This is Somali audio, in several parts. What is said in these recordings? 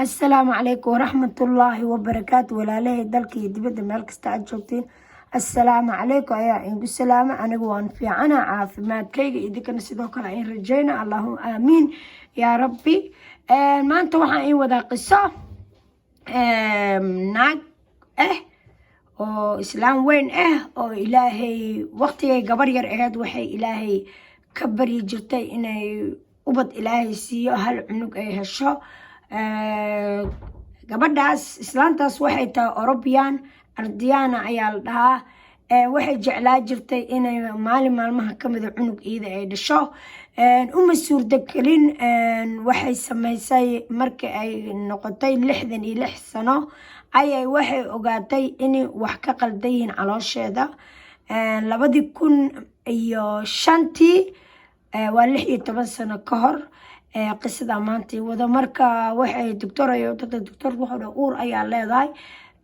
السلام عليكم ورحمة الله وبركاته ولا له دلك يدبد مالك استعجبتين. السلام عليكم يا إنجو السلام أنا جوان في عنا عاف ما تكيج إذا كان سيدوك العين رجينا اللهم آمين يا ربي. ما أنت وحين وذا قصة ناق أو إسلام وين أو إلهي وقتي قبر يرعد وحي إلهي كبر يجرتي إنه وبد إلهي سيو هل عنق هالشو gabadhaas islaantaas waxay tahay European ardiyana ayaa la dhahaa waxay jeclaa jirtay inay maalmaha kamid ah cunug iida ay dhasho uma suurtagelin waxay sameysay markii ay noqotay 66 sano ayay waxay ogaatay in wax ka qaldayin caloosheeda 2005 waa 16 sano ka hor qisada maanta wada marka waxay doctor wuxuu uur ayaa leedahay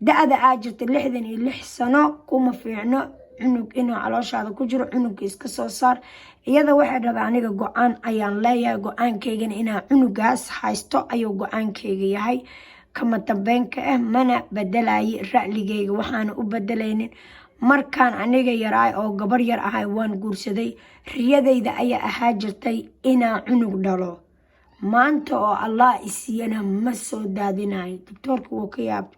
da'da aad jirtay 66 sano kuma fiicno cunug inuu calooshaada ku jiro cunug iska soo saar iyada waxay rabaa aniga go'aan ayaan leeyahay go'aankeyga inaan cunugaas haysto ayuu go'aankeyga yahay kama dambeynka mana bedelay ra'ligeyga waxaan u bedelaynin markaan aniga yaraay oo gabar yar ahay waan guursaday riyadeyda ayaa ahaa jirtay inaan cunug dhalo maanta oo Allah isiyana ma soo daadinayo doctorku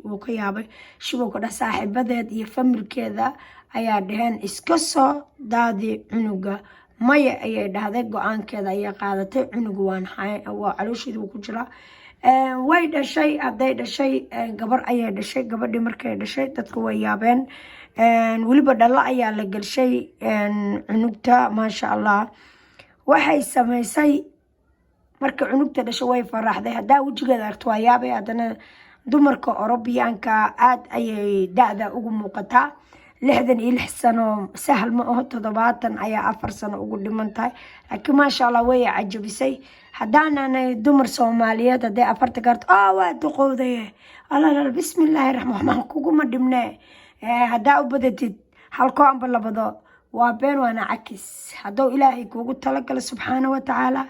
wuu ka yaabay shibowga dha saaxiibadeed iyo familkeeda ayaa dhaheen iska soo daadi cunuga maya ayay dhahday go'aankeeda ayaa qaadatay cunuga waa caloosheedu ku jira way dhashay aday dhashay gabar ayay dhashay gabadhii markay dhashay dadku way yaabeen waliba dhalla ayaa la galshay cunugta maasha Allah waxay sameysay marka cunugta dhashay way faraxday hadaa wajigeeda aragto waa yaabay hadana dumarka Europeanka aad ayay da'da ugu muuqataa 66 sano sahal ma aha 70 ayaa 4 sano ugu dhimantahay laakiin maasha Allah way cajabisay hadaana dumar Soomaaliyeed haday 40 gaarto waa duqowday Allah bismillaahir rahmaanir kugu ma dhimnaa hadaa u badatid halko amba labado waa been waana cakis hadoo Ilaahay kugu talagalay subhanahu wa ta'ala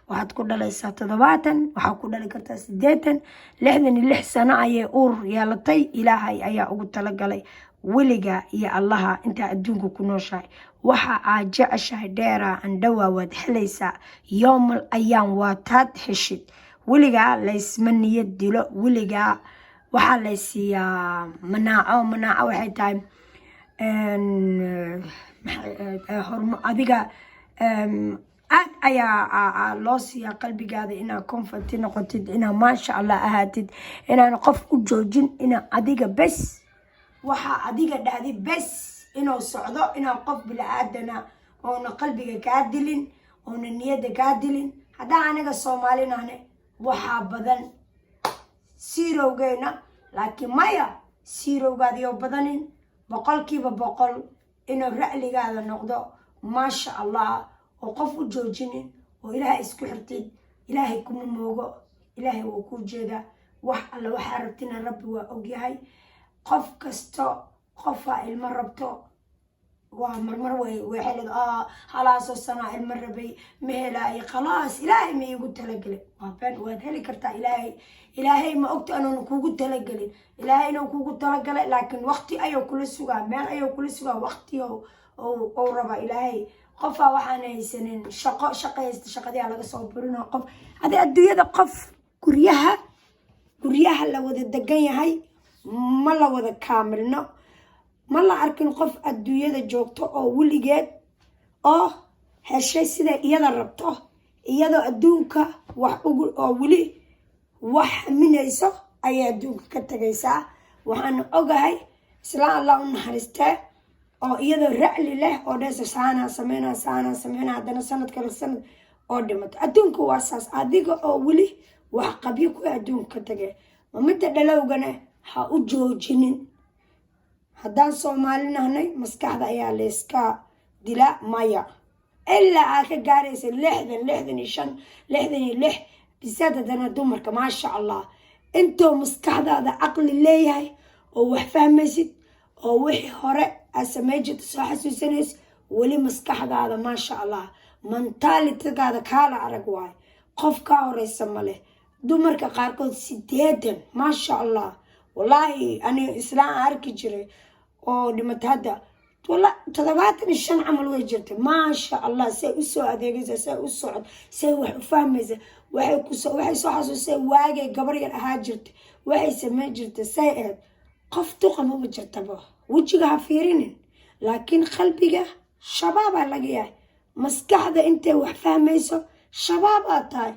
waxaad ku dhalaysaa 70 waxaa ku dhali kartaa 80 66 sano ayay uur yeelatay Ilaahay ayaa ugu talagalay weliga iyo Allaha inta adduunka ku nooshahay waxa aad jeceshahay dheera andhawa waad helaysaa yoomal ayaan waataad heshid weliga laysma niyad dilo weliga waxa la siiyaa manaaco waxay tahay adiga aad ayaa loo siiyaa qalbigaada inaa comfort noqotid inaa maasha Allah ahaatid inaan qof u joojin inaa adiga bes waxa adiga dhahdi bes inuu socdo inaa qof bilaaadana oo qalbiga ka dilin oo niyada ka dilin hadaa aniga Soomaalinaane waxa badan sirowgeena laakiin maya sirowgaadiyo badanin 100% inuu ra'ligaada noqdo maasha Allah oo qof u joojinin oo Ilaahay isku xirtid Ilaahay kuma moogo Ilaahay wuu ku jeeda wax alla waxa rabtina Rabbi waa og yahay qof kasto qofa ilma rabto waa marmar way xilid halaaso sana ilma rabay mehelay khalaas Ilaahay ma igu talagalay waa been waad heli kartaa Ilaahay ma ogta inuu kugu talagalay Ilaahay inuu kugu talagalay laakiin waqti ayuu kula sugaa meel ayuu kula sugaa waqti oo raba Ilaahay qofa waxaan haysanin shaqaysta shaqadii laga soo burino qof hadii adduunyada qof guryaha la wada degan yahay ma la wada kaamilno ma la arkin qof adduunyada joogto oo weligeed oo heshay sida iyada rabto iyadoo adduunka wax ugu oo weli wax minayso ay adduunka ka tagaysaa waxaan ogahay isla Allah u naxariistay oo iyadoo ra'li leh oo dheesa saana sameena hadana sanad kale sanad oo dhimato adduunka waa saas adiga oo weli wax qabyo ku adduunka tagay mamada dhalowgana ha u joojinin hadaan Soomaalinaanay maskaxda ayaa leeska dila maya ilaa ka gaaraysa 66 bisadana dumarka maasha Allah intoo maskaxdaada aqli leeyahay oo wax fahmaysid oo wixii hore asameejid soo xasuusanaysid wali maskaxdaada maasha Allah mentalitygaada kala arag waay qof ka horeysa male dumarka qaarkood 80 maasha allah wallaahi ani islaan arki jiray oo dhimatay hadda wala 75 camal way jirtay maasha allah say u soo adeegaysa say u socod say wax u fahmaysa waxay soo xasuusay waagay gabar yar ahaa jirtay waxay sameyn jirtay say aad qof tuqama ma jirtaba wajiga ha fiirinin laakiin qalbiga shabaaba laga yahay maskaxda intay wax fahmayso shabaab aad tahay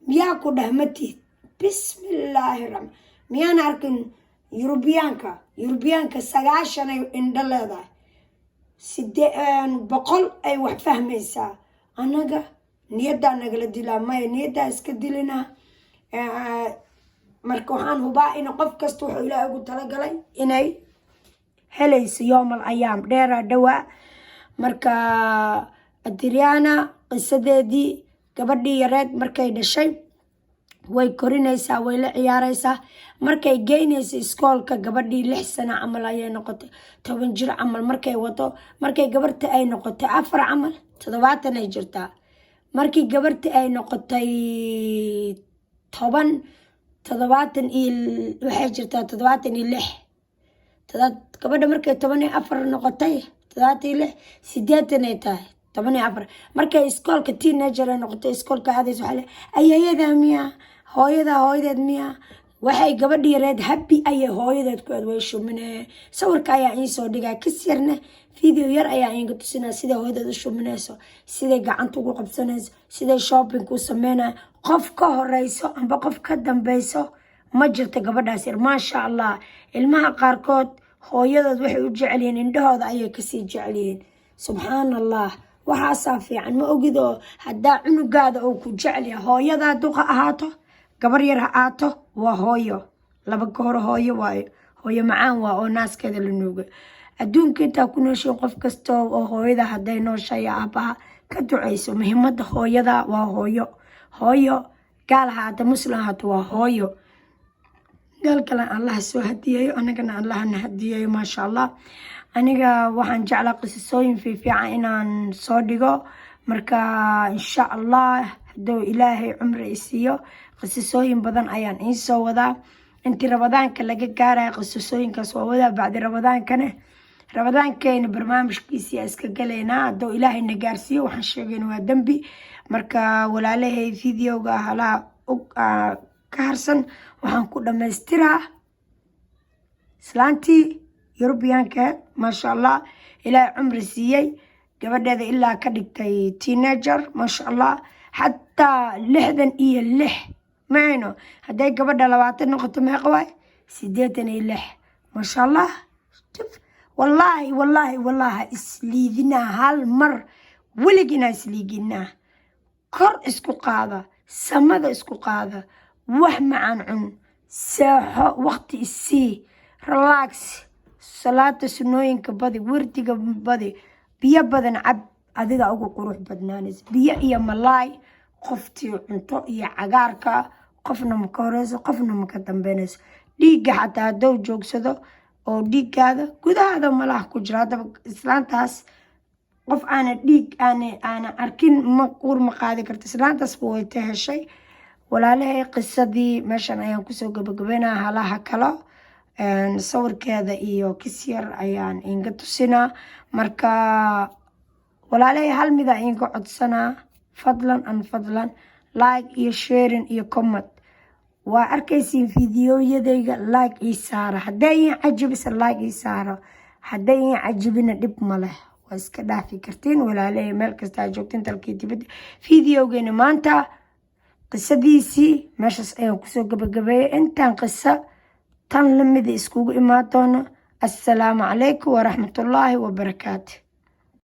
miyaa ku dhahmatid bismillaahi raxmaan miyaan arkin yurubiyaanka 9 ay indho leedahay 100 ay wax fahmaysaa anaga niyaddaa nagala dilaa maya niyaddaa iska dilina marka waxaan hubaa in qof kasta wuxuu ilaahay ugu talagalay inay helayso yoomal ayaam dheeraa dhawaa marka Adriana qisadeedii gabadhii yareed markay dhashay way korinaysaa way la ciyaaraysaa markay geynaysa iskoolka gabadhii 6 sano camal ayay noqotay 10 jir camal markay wado markay gabarta ay noqotay 4 camal 70 ay jirtaa markii gabarta ay noqotay 10 70 iyo waxay jirtaa 76 gabadha markay 14 noqotay 76 80 ay tahay 14 markay iskoolka teenager ay noqotay iskoolka aadays waxa la ayayada miya hooyadeed miya waxay gabadhii yareed happy ayay hooyadeed ku aad way shuminay sawirka ayaa in soo dhigaa kis yarna video yar ayaa inga tusinaa sida hooyadeed u shuminayso sida gacanta ugu qabsanayso sida shopping ku sameynaa qof ka horeyso amba qof ka dambayso ma jirto gabadhaas yar maasha allah ilmaha qaarkood hooyadood waxay u jecel yihiin indhahooda ayay kasii jecel yihiin subxaanallah waxaasaa fiican ma ogido haddaa cunugaada uu ku jecel yahay hooyadaa duqa ahaato gabar yar ha aato waa hooyo laba goor hooyo waayo hooyo macaan waa oo naaskeeda la nuuga adduunka intaa ku nooshiin qof kasta oo hooyada hadday nooshahay aabaha ka ducayso muhiimada hooyada waa hooyo gaal haata muslim haata waa hooyo galkala allah soo hadiyeeyo anagana allahna hadiyeeyo maasha allah aniga waxaan jeclaa qisasooyin fiican inaan soo dhigo marka insha allah haduu ilaahay cumri isiyo qisasooyin badan ayaan in soo wadaa intii rabadaanka laga gaaray qisasooyinkaas waa wadaa bacdi rabadaankeena barnaamijkiisa iska galeena haduu ilaahay na gaarsiiyo waxaan sheegayna waa dambi marka walaalahay videoga hala ka harsan waxaan ku dhameystiraa islaantii Europeanka maasha allah ilaahay cumri siiyay gabadheeda ilaa ka dhigtay teenager maasha allah hatta 66 maayno haday gabadha 20 noqoto meeqa waay 86 maasha allah wallahi isliidina hal mar waligina isliigina kor isku qaada samada isku qaada wax macaan cun saaxo waqti isii relax salaata sunooyinka badi wardiga badi biyo badan cab adiga ugu qurux badnaanaysa biyo iyo malaay qoftii cunto iyo cagaarka qofna ma ka horeyso qofna ma ka dambeynayso dhiigga xataa hadduu joogsado oo dhiiggaada gudahaada malaha ku jira haddaba islaantaas qof aana dhiig aana arkin ma uur ma qaadi karta islaantaas way ta heshay walaalahay qisadii meeshan ayaan kusoo gabagabeynaa halaha kalo sawirkeeda iyo kis yar ayaan inga tusinaa marka walaalahay hal mida inga codsanaa fadlan like iyo sharing iyo comment waa arkaysiin fiidiyoyadayga like ii saara hadday in cajabisa like ii saara hadday in cajabina dhib ma leh waa iska dhaafi kartiin walaalahay meel kasta aad joogtiin dalkii dibadda fiidiyowgeena maanta qisadiisii meeshaas ayaan kusoo gabagabeeyay intaan qiso tan lamida iskugu imaan doono assalaamu calaykum waraxmatullaahi wabarakaatu